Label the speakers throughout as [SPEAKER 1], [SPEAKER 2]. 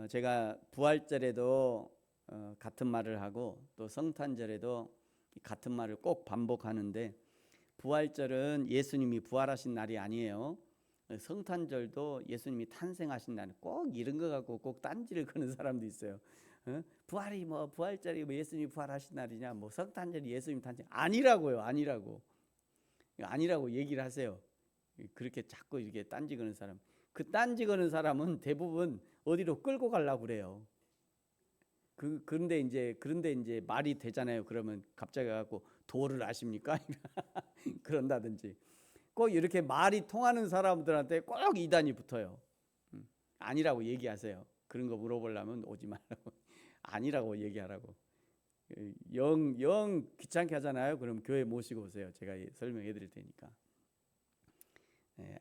[SPEAKER 1] 제가 부활절에도 같은 말을 하고 또 성탄절에도 같은 말을 꼭 반복하는데, 부활절은 예수님이 부활하신 날이 아니에요. 성탄절도 예수님이 탄생하신 날, 꼭 이런 거 갖고 꼭 딴지를 거는 사람도 있어요. 부활이 뭐 부활절이 뭐 예수님이 부활하신 날이냐, 뭐 성탄절이 예수님 탄생, 아니라고요. 아니라고 얘기를 하세요. 그렇게 자꾸 이렇게 딴지 거는 사람, 그 딴지 거는 사람은 대부분 어디로 끌고 가려고 그래요. 그런데 이제 말이 되잖아요. 그러면 갑자기 갖고 도를 아십니까? 그런다든지, 꼭 이렇게 말이 통하는 사람들한테 꼭 이단이 붙어요. 아니라고 얘기하세요. 그런 거 물어보려면 오지 말라고. 아니라고 얘기하라고. 영 귀찮게 하잖아요. 그럼 교회 모시고 오세요. 제가 설명해 드릴 테니까.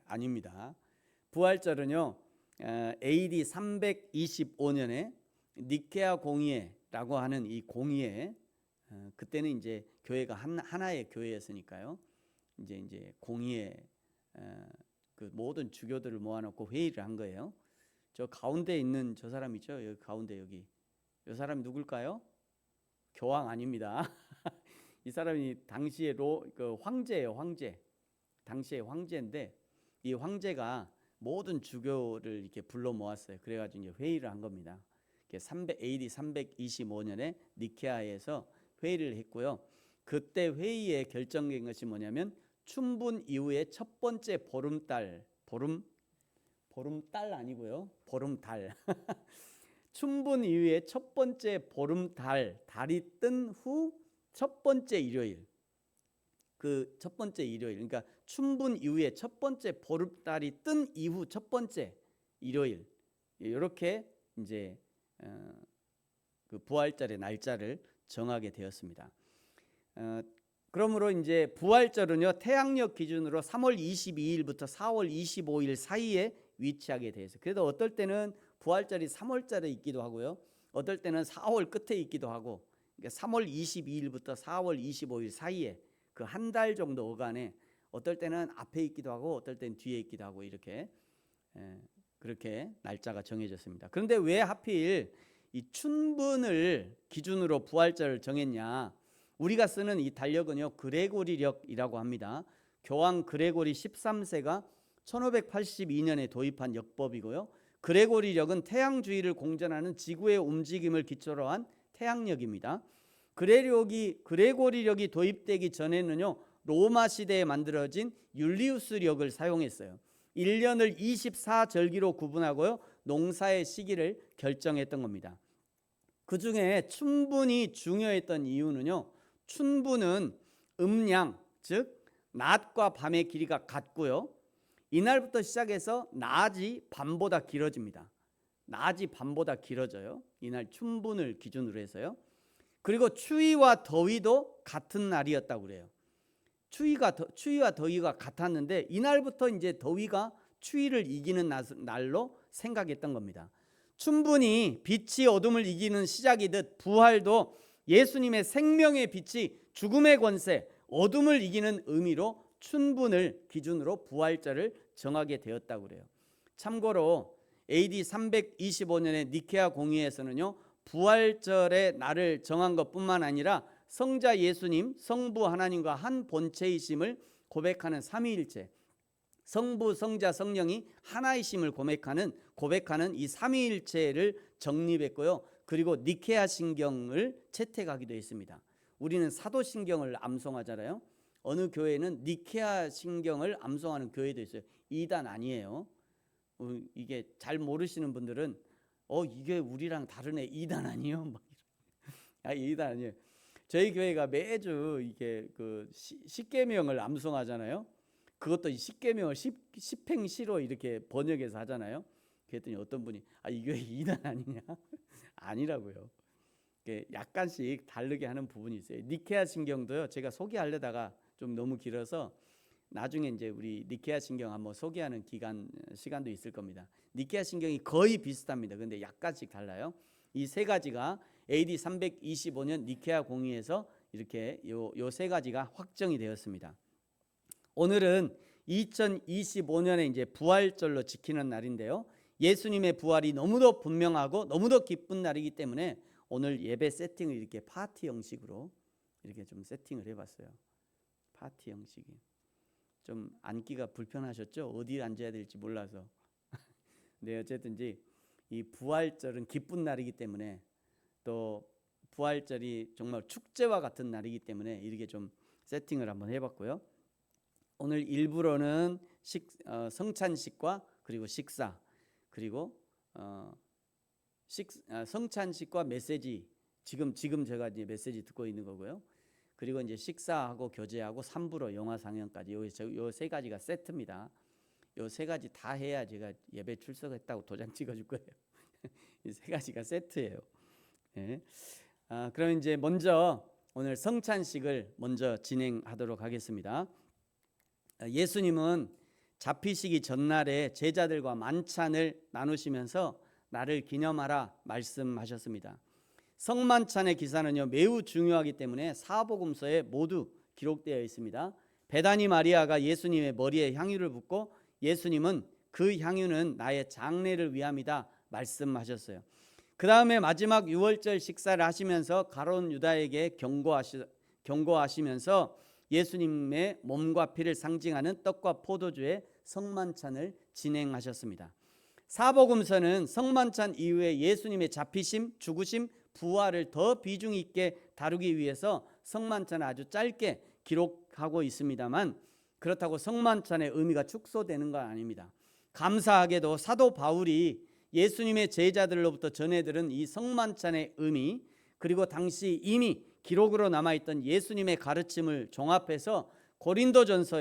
[SPEAKER 1] 아닙니다. 부활절은요, AD 325년에 니케아 공의회라고 하는 이 공의회, 그때는 이제 교회가 하나의 교회였으니까요. 이제 공의회, 그 모든 주교들을 모아놓고 회의를 한 거예요. 저 가운데 있는 저 사람 있죠? 여기 가운데, 여기 이 사람이 누굴까요? 교황 아닙니다. 이 사람이 당시에 그 황제예요. 황제. 당시에 황제인데, 이 황제가 모든 주교를 이렇게 불러 모았어요. 그래가지고 이제 회의를 한 겁니다. AD 325년에 니케아에서 회의를 했고요. 그때 회의에 결정된 것이 뭐냐면, 춘분 이후에 첫 번째 보름달 아니고요, 보름달. 춘분 이후에 첫 번째 보름달, 달이 뜬 후 첫 번째 일요일, 그 첫 번째 일요일, 그러니까 춘분 이후에 첫 번째 보름달이 뜬 이후 첫 번째 일요일, 이렇게 이제 그 부활절의 날짜를 정하게 되었습니다. 그러므로 이제 부활절은요, 태양력 기준으로 3월 22일부터 4월 25일 사이에 위치하게 되어서, 그래도 어떨 때는 부활절이 3월절에 있기도 하고요, 어떨 때는 4월 끝에 있기도 하고, 그러니까 3월 22일부터 4월 25일 사이에 그 한 달 정도 어간에 어떨 때는 앞에 있기도 하고 어떨 때는 뒤에 있기도 하고, 이렇게 그렇게 날짜가 정해졌습니다. 그런데 왜 하필 이 춘분을 기준으로 부활절을 정했냐? 우리가 쓰는 이 달력은요, 그레고리력이라고 합니다. 교황 그레고리 13세가 1582년에 도입한 역법이고요. 그레고리력은 태양주의를 공전하는 지구의 움직임을 기초로 한 태양력입니다. 그레고리력이 도입되기 전에는요, 로마 시대에 만들어진 율리우스력을 사용했어요. 1년을 24절기로 구분하고요, 농사의 시기를 결정했던 겁니다. 그 중에 춘분이 중요했던 이유는요, 춘분은 음양, 즉 낮과 밤의 길이가 같고요, 이날부터 시작해서 낮이 밤보다 길어집니다. 낮이 밤보다 길어져요. 이날 춘분을 기준으로 해서요. 그리고 추위와 더위도 같은 날이었다고 그래요. 추위와 더위가 같았는데, 이날부터 이제 더위가 추위를 이기는 날로 생각했던 겁니다. 춘분이 빛이 어둠을 이기는 시작이듯, 부활도 예수님의 생명의 빛이 죽음의 권세, 어둠을 이기는 의미로 춘분을 기준으로 부활절을 정하게 되었다고 그래요. 참고로 AD 325년에 니케아 공의회에서는요, 부활절의 날을 정한 것뿐만 아니라 성자 예수님, 성부 하나님과 한 본체이심을 고백하는 삼위일체, 성부, 성자, 성령이 하나이심을 고백하는 이 삼위일체를 정립했고요. 그리고 니케아 신경을 채택하기도 했습니다. 우리는 사도신경을 암송하잖아요. 어느 교회는 니케아 신경을 암송하는 교회도 있어요. 이단 아니에요. 이게 잘 모르시는 분들은 이게 우리랑 다르네, 이단 아니에요? 이단 아니에요. 저희 교회가 매주 이게 그 십계명을 암송하잖아요. 그것도 십계명을 십행시로 이렇게 번역해서 하잖아요. 그랬더니 어떤 분이 이 교회 이단 아니냐? 아니라고요. 약간씩 다르게 하는 부분이 있어요. 니케아 신경도요, 제가 소개하려다가 좀 너무 길어서 나중에 이제 우리 니케아 신경 한번 소개하는 시간도 있을 겁니다. 니케아 신경이 거의 비슷합니다. 근데 약간씩 달라요. 이 세 가지가 AD 325년 니케아 공의회에서 이렇게 요 세 가지가 확정이 되었습니다. 오늘은 2025년에 이제 부활절로 지키는 날인데요. 예수님의 부활이 너무도 분명하고 너무도 기쁜 날이기 때문에 오늘 예배 세팅을 이렇게 파티 형식으로 이렇게 좀 세팅을 해봤어요. 파티 형식이 좀 앉기가 불편하셨죠? 어디 앉아야 될지 몰라서. 네, 어쨌든지 이 부활절은 기쁜 날이기 때문에 또 부활절이 정말 축제와 같은 날이기 때문에 이렇게 좀 세팅을 한번 해봤고요. 오늘 일부러는 성찬식과 그리고 식사 그리고 성찬식과 메시지 지금 제가 이제 메시지 듣고 있는 거고요. 그리고 이제 식사하고 교제하고 3부로 영화 상영까지 요 세 가지가 세트입니다. 요 세 가지 다 해야 제가 예배 출석했다고 도장 찍어줄 거예요. 이 세 가지가 세트예요. 네. 그럼 이제 먼저 오늘 성찬식을 먼저 진행하도록 하겠습니다. 예수님은 잡히시기 전날에 제자들과 만찬을 나누시면서 나를 기념하라 말씀하셨습니다. 성만찬의 기사는요 매우 중요하기 때문에 사복음서에 모두 기록되어 있습니다. 베다니 마리아가 예수님의 머리에 향유를 붓고 예수님은 그 향유는 나의 장례를 위함이다 말씀하셨어요. 그 다음에 마지막 유월절 식사를 하시면서 가룟 유다에게 경고하시면서 예수님의 몸과 피를 상징하는 떡과 포도주의 성만찬을 진행하셨습니다. 사복음서는 성만찬 이후에 예수님의 잡히심, 죽으심, 부활을 더 비중 있게 다루기 위해서 성만찬을 아주 짧게 기록하고 있습니다만 그렇다고 성만찬의 의미가 축소되는 건 아닙니다. 감사하게도 사도 바울이 예수님의 제자들로부터 전해들은 이 성만찬의 의미 그리고 당시 이미 기록으로 남아있던 예수님의 가르침을 종합해서 고린도전서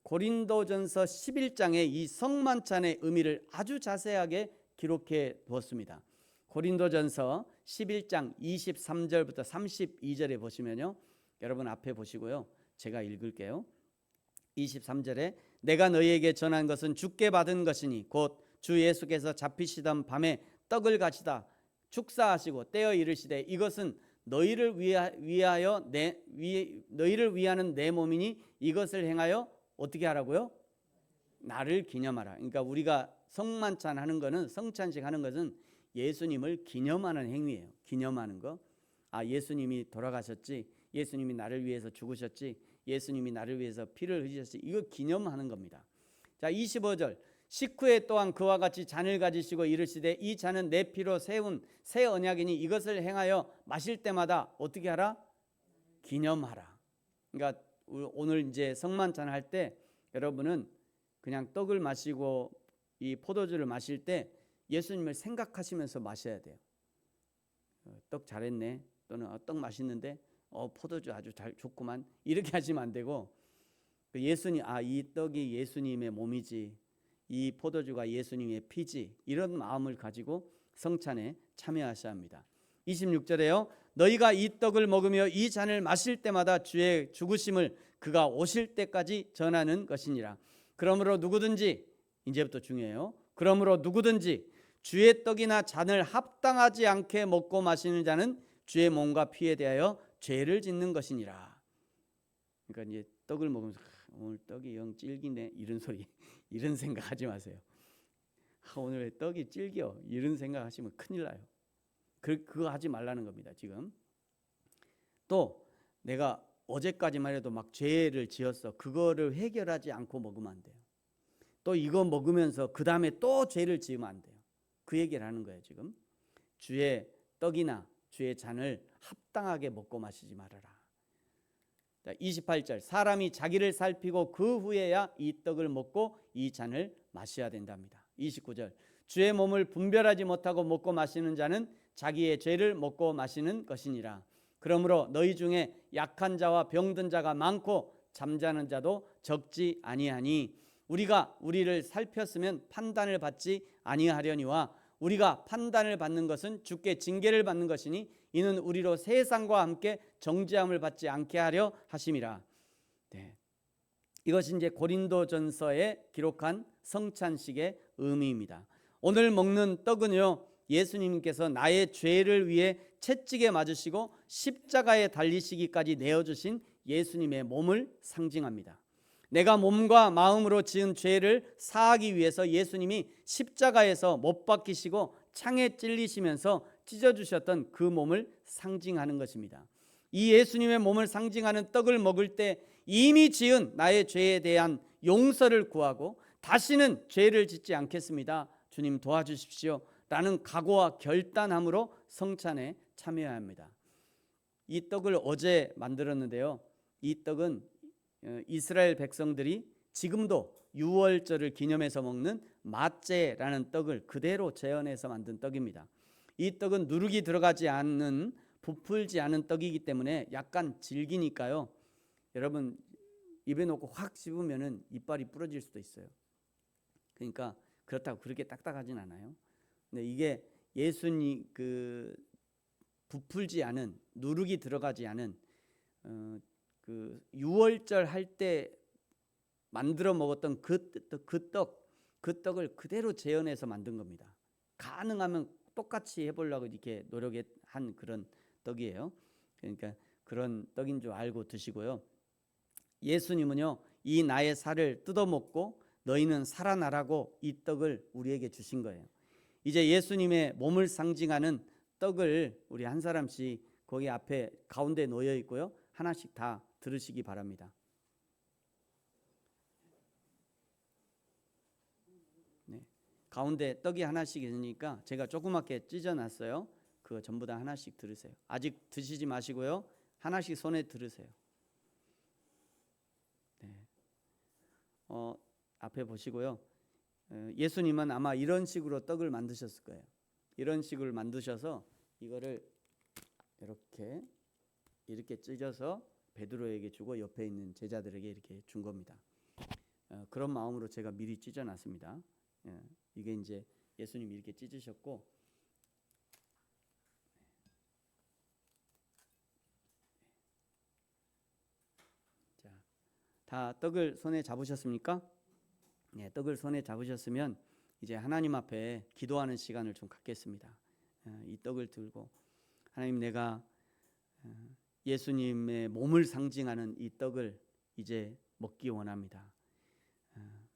[SPEAKER 1] 11장에 이 성만찬의 의미를 아주 자세하게 기록해 두었습니다. 고린도전서 11장 23절부터 32절에 보시면요. 여러분 앞에 보시고요. 제가 읽을게요. 23절에 내가 너희에게 전한 것은 주께 받은 것이니 곧 주 예수께서 잡히시던 밤에 떡을 가시다 축사하시고 떼어 이르시되 이것은 너희를 위하는 내 몸이니 이것을 행하여 어떻게 하라고요? 나를 기념하라. 그러니까 우리가 성만찬 하는 거는 성찬식 하는 것은 예수님을 기념하는 행위예요. 기념하는 거. 예수님이 돌아가셨지. 예수님이 나를 위해서 죽으셨지. 예수님이 나를 위해서 피를 흘리셨지. 이거 기념하는 겁니다. 자, 25절. 식후에 또한 그와 같이 잔을 가지시고 이르시되 이 잔은 내 피로 세운 새 언약이니 이것을 행하여 마실 때마다 어떻게 하라? 기념하라. 그러니까 오늘 이제 성만찬 할 때 여러분은 그냥 떡을 마시고 이 포도주를 마실 때 예수님을 생각하시면서 마셔야 돼요. 떡 잘했네. 또는 떡 맛있는데 포도주 아주 잘 좋구만. 이렇게 하시면 안 되고 예수님 이 떡이 예수님의 몸이지. 이 포도주가 예수님의 피지. 이런 마음을 가지고 성찬에 참여하셔야 합니다. 26절에요. 너희가 이 떡을 먹으며 이 잔을 마실 때마다 주의 죽으심을 그가 오실 때까지 전하는 것이니라. 그러므로 누구든지 이제부터 중요해요. 그러므로 누구든지 주의 떡이나 잔을 합당하지 않게 먹고 마시는 자는 주의 몸과 피에 대하여 죄를 짓는 것이니라. 그러니까 이제 떡을 먹으면서 오늘 떡이 영 질기네 이런 소리 이런 생각하지 마세요. 오늘 왜 떡이 질겨 이런 생각하시면 큰일 나요. 그거 하지 말라는 겁니다. 지금 또 내가 어제까지만 해도 막 죄를 지었어. 그거를 해결하지 않고 먹으면 안 돼요. 또 이거 먹으면서 그 다음에 또 죄를 지으면 안 돼요. 그 얘기를 하는 거예요. 지금 주의 떡이나 주의 잔을 합당하게 먹고 마시지 말아라. 28절 사람이 자기를 살피고 그 후에야 이 떡을 먹고 이 잔을 마셔야 된답니다. 29절 주의 몸을 분별하지 못하고 먹고 마시는 자는 자기의 죄를 먹고 마시는 것이니라. 그러므로 너희 중에 약한 자와 병든 자가 많고 잠자는 자도 적지 아니하니 우리가 우리를 살폈으면 판단을 받지 아니하려니와 우리가 판단을 받는 것은 주께 징계를 받는 것이니 이는 우리로 세상과 함께 정죄함을 받지 않게 하려 하심이라. 네. 이것이 이제 고린도전서에 기록한 성찬식의 의미입니다. 오늘 먹는 떡은요 예수님께서 나의 죄를 위해 채찍에 맞으시고 십자가에 달리시기까지 내어주신 예수님의 몸을 상징합니다. 내가 몸과 마음으로 지은 죄를 사하기 위해서 예수님이 십자가에서 못 박히시고 창에 찔리시면서 찢어주셨던 그 몸을 상징하는 것입니다. 이 예수님의 몸을 상징하는 떡을 먹을 때 이미 지은 나의 죄에 대한 용서를 구하고 다시는 죄를 짓지 않겠습니다, 주님 도와주십시오 라는 각오와 결단함으로 성찬에 참여해야 합니다. 이 떡을 어제 만들었는데요, 이 떡은 이스라엘 백성들이 지금도 유월절을 기념해서 먹는 마째라는 떡을 그대로 재현해서 만든 떡입니다. 이 떡은 누룩이 들어가지 않는 부풀지 않은 떡이기 때문에 약간 질기니까요, 여러분 입에 넣고 확 씹으면 이빨이 부러질 수도 있어요. 그러니까 그렇다고 그렇게 딱딱하진 않아요. 근데 이게 예수님 부풀지 않은, 누룩이 들어가지 않은 그 유월절 할 때 만들어 먹었던 그 떡을 그대로 재현해서 만든 겁니다. 가능하면 똑같이 해보려고 이렇게 노력한 그런 떡이에요. 그러니까 그런 떡인 줄 알고 드시고요. 예수님은요, 이 나의 살을 뜯어먹고 너희는 살아나라고 이 떡을 우리에게 주신 거예요. 이제 예수님의 몸을 상징하는 떡을 우리 한 사람씩 거기 앞에 가운데 놓여 있고요, 하나씩 다 들으시기 바랍니다. 네. 가운데 떡이 하나씩 있으니까 제가 조그맣게 찢어놨어요. 그거 전부 다 하나씩 들으세요. 아직 드시지 마시고요, 하나씩 손에 들으세요. 네. 앞에 보시고요. 예수님은 아마 이런 식으로 떡을 만드셨을 거예요. 이런 식으로 만드셔서 이거를 이렇게 찢어서 베드로에게 주고 옆에 있는 제자들에게 이렇게 준 겁니다. 그런 마음으로 제가 미리 찢어놨습니다. 이게 이제 예수님이 이렇게 찢으셨고, 자, 다 떡을 손에 잡으셨습니까? 네, 떡을 손에 잡으셨으면 이제 하나님 앞에 기도하는 시간을 좀 갖겠습니다. 이 떡을 들고, 하나님, 내가 예수님의 몸을 상징하는 이 떡을 이제 먹기 원합니다.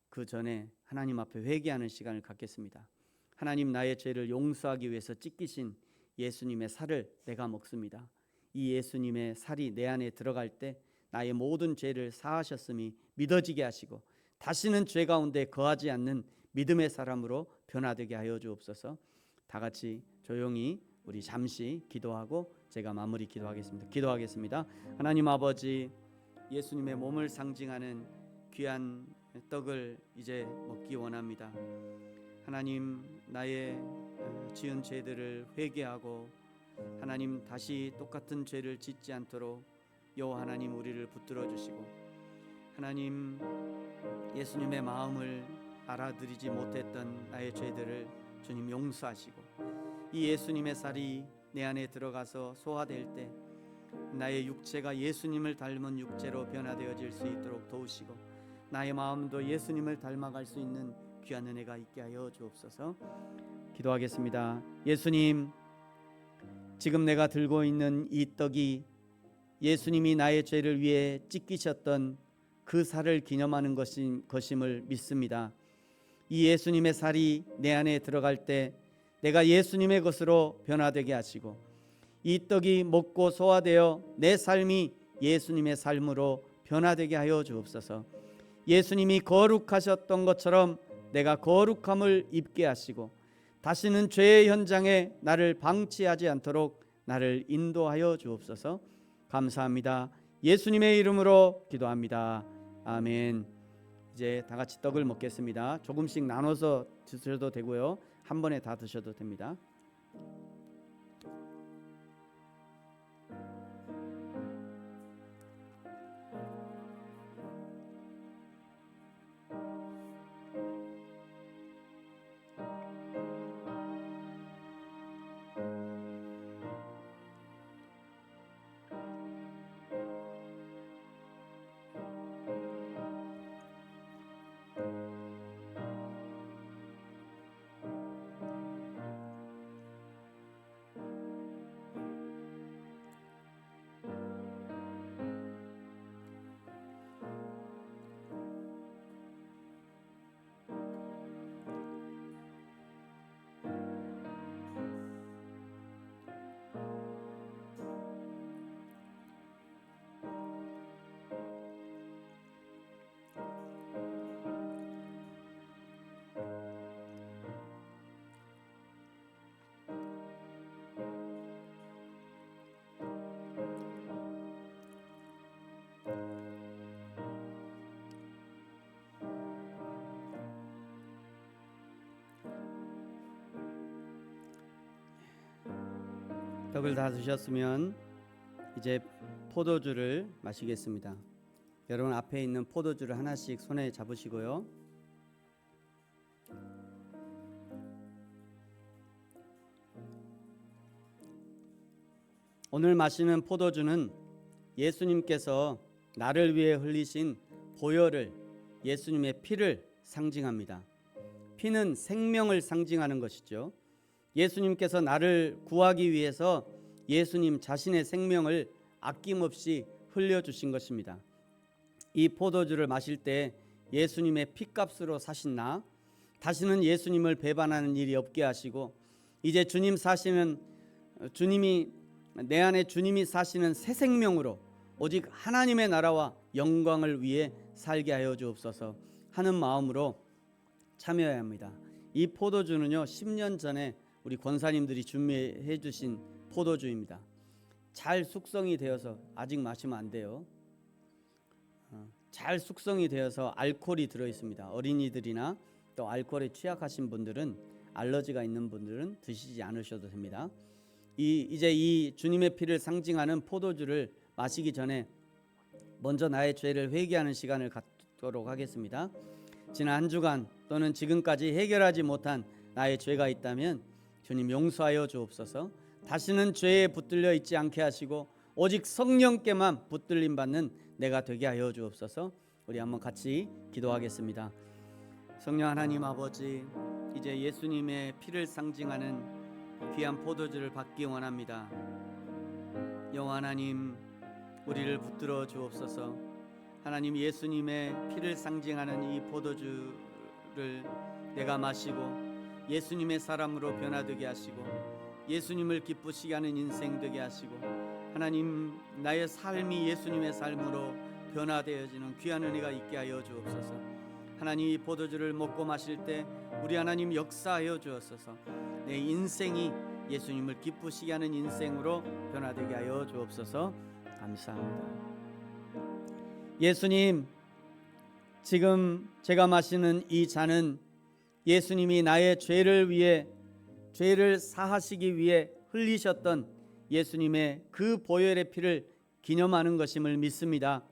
[SPEAKER 1] 그 전에 하나님 앞에 회개하는 시간을 갖겠습니다. 하나님, 나의 죄를 용서하기 위해서 찢기신 예수님의 살을 내가 먹습니다. 이 예수님의 살이 내 안에 들어갈 때 나의 모든 죄를 사하셨음이 믿어지게 하시고 다시는 죄 가운데 거하지 않는 믿음의 사람으로 변화되게 하여 주옵소서. 다 같이 조용히 우리 잠시 기도하고 제가 마무리 기도하겠습니다. 하나님 아버지, 예수님의 몸을 상징하는 귀한 떡을 이제 먹기 원합니다. 하나님, 나의 지은 죄들을 회개하고 하나님, 다시 똑같은 죄를 짓지 않도록 여호와 하나님 우리를 붙들어 주시고, 하나님, 예수님의 마음을 알아들이지 못했던 나의 죄들을 주님 용서하시고, 이 예수님의 살이 내 안에 들어가서 소화될 때 나의 육체가 예수님을 닮은 육체로 변화되어질 수 있도록 도우시고, 나의 마음도 예수님을 닮아갈 수 있는 귀한 은혜가 있게 하여 주옵소서. 기도하겠습니다. 예수님, 지금 내가 들고 있는 이 떡이 예수님이 나의 죄를 위해 찢기셨던 그 살을 기념하는 것임을 믿습니다. 이 예수님의 살이 내 안에 들어갈 때 내가 예수님의 것으로 변화되게 하시고, 이 떡이 먹고 소화되어 내 삶이 예수님의 삶으로 변화되게 하여 주옵소서. 예수님이 거룩하셨던 것처럼 내가 거룩함을 입게 하시고 다시는 죄의 현장에 나를 방치하지 않도록 나를 인도하여 주옵소서. 감사합니다. 예수님의 이름으로 기도합니다. 아멘. 이제 다 같이 떡을 먹겠습니다. 조금씩 나눠서 드셔도 되고요, 한 번에 다 드셔도 됩니다. 떡을 다 드셨으면 이제 포도주를 마시겠습니다. 여러분 앞에 있는 포도주를 하나씩 손에 잡으시고요. 오늘 마시는 포도주는 예수님께서 나를 위해 흘리신 보혈을, 예수님의 피를 상징합니다. 피는 생명을 상징하는 것이죠. 예수님께서 나를 구하기 위해서 예수님 자신의 생명을 아낌없이 흘려주신 것입니다. 이 포도주를 마실 때 예수님의 피값으로 사신 나, 다시는 예수님을 배반하는 일이 없게 하시고, 이제 내 안에 주님이 사시는 새 생명으로 오직 하나님의 나라와 영광을 위해 살게 하여 주옵소서 하는 마음으로 참여해야 합니다. 이 포도주는요, 10년 전에 우리 권사님들이 준비해 주신 포도주입니다. 잘 숙성이 되어서, 아직 마시면 안 돼요. 잘 숙성이 되어서 알코올이 들어 있습니다. 어린이들이나 또 알코올에 취약하신 분들은, 알러지가 있는 분들은 드시지 않으셔도 됩니다. 이제 이 주님의 피를 상징하는 포도주를 마시기 전에 먼저 나의 죄를 회개하는 시간을 갖도록 하겠습니다. 지난 한 주간 또는 지금까지 해결하지 못한 나의 죄가 있다면 주님 용서하여 주옵소서. 다시는 죄에 붙들려 있지 않게 하시고 오직 성령께만 붙들림 받는 내가 되게 하여 주옵소서. 우리 한번 같이 기도하겠습니다. 성령 하나님 아버지, 이제 예수님의 피를 상징하는 귀한 포도주를 받기 원합니다. 영원 하나님, 우리를 붙들어 주옵소서. 하나님, 예수님의 피를 상징하는 이 포도주를 내가 마시고 예수님의 사람으로 변화되게 하시고 예수님을 기쁘시게 하는 인생 되게 하시고, 하나님, 나의 삶이 예수님의 삶으로 변화되어지는 귀한 은혜가 있게 하여 주옵소서. 하나님, 이 포도주를 먹고 마실 때 우리 하나님 역사하여 주옵소서. 내 인생이 예수님을 기쁘시게 하는 인생으로 변화되게 하여 주옵소서. 감사합니다. 예수님, 지금 제가 마시는 이 잔은 예수님이 나의 죄를 사하시기 위해 흘리셨던 예수님의 그 보혈의 피를 기념하는 것임을 믿습니다.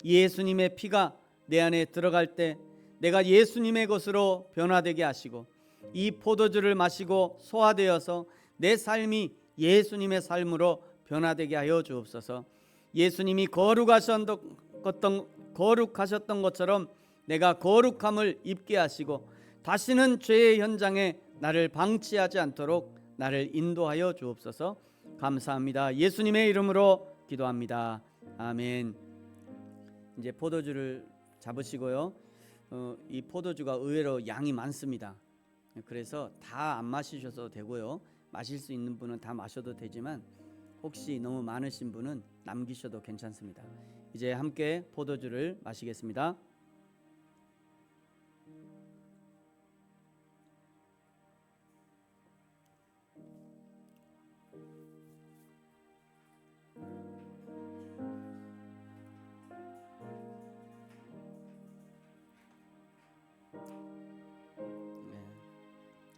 [SPEAKER 1] 예수님의 피가 내 안에 들어갈 때 내가 예수님의 것으로 변화되게 하시고, 이 포도주를 마시고 소화되어서 내 삶이 예수님의 삶으로 변화되게 하여 주옵소서. 예수님이 거룩하셨던 것처럼 내가 거룩함을 입게 하시고 다시는 죄의 현장에 나를 방치하지 않도록 나를 인도하여 주옵소서. 감사합니다. 예수님의 이름으로 기도합니다. 아멘. 이제 포도주를 잡으시고요. 이 포도주가 의외로 양이 많습니다. 그래서 다 안 마시셔도 되고요. 마실 수 있는 분은 다 마셔도 되지만 혹시 너무 많으신 분은 남기셔도 괜찮습니다. 이제 함께 포도주를 마시겠습니다.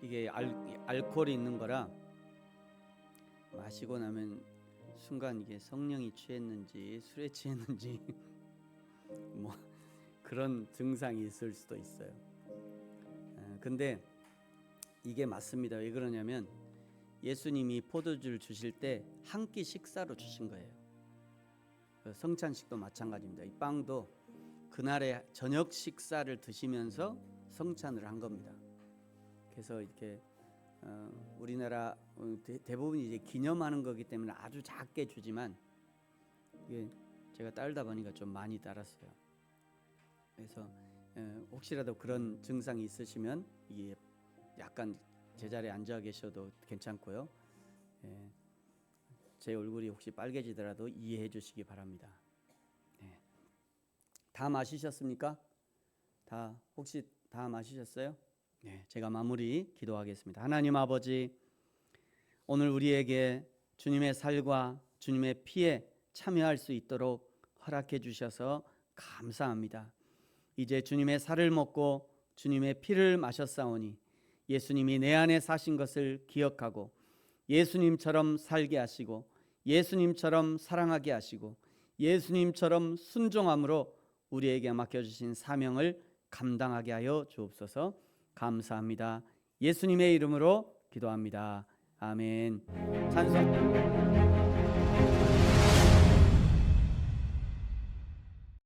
[SPEAKER 1] 이게 알코올이 있는 거라 마시고 나면 순간 이게 성령이 취했는지 술에 취했는지 뭐 그런 증상이 있을 수도 있어요. 근데 이게 맞습니다. 왜 그러냐면 예수님이 포도주를 주실 때 한 끼 식사로 주신 거예요. 성찬식도 마찬가지입니다. 이 빵도 그날의 저녁 식사를 드시면서 성찬을 한 겁니다. 그래서 이렇게 우리나라 대부분 이제 기념하는 거기 때문에 아주 작게 주지만 이게 제가 따르다 보니까 좀 많이 따랐어요. 그래서 혹시라도 그런 증상이 있으시면 이게 약간 제자리에 앉아 계셔도 괜찮고요. 제 얼굴이 혹시 빨개지더라도 이해해 주시기 바랍니다. 다 마시셨습니까? 혹시 다 마시셨어요? 네, 제가 마무리 기도하겠습니다. 하나님 아버지, 오늘 우리에게 주님의 살과 주님의 피에 참여할 수 있도록 허락해 주셔서 감사합니다. 이제 주님의 살을 먹고 주님의 피를 마셨사오니 예수님이 내 안에 사신 것을 기억하고 예수님처럼 살게 하시고 예수님처럼 사랑하게 하시고 예수님처럼 순종함으로 우리에게 맡겨주신 사명을 감당하게 하여 주옵소서. 감사합니다. 예수님의 이름으로 기도합니다. 아멘. 찬송.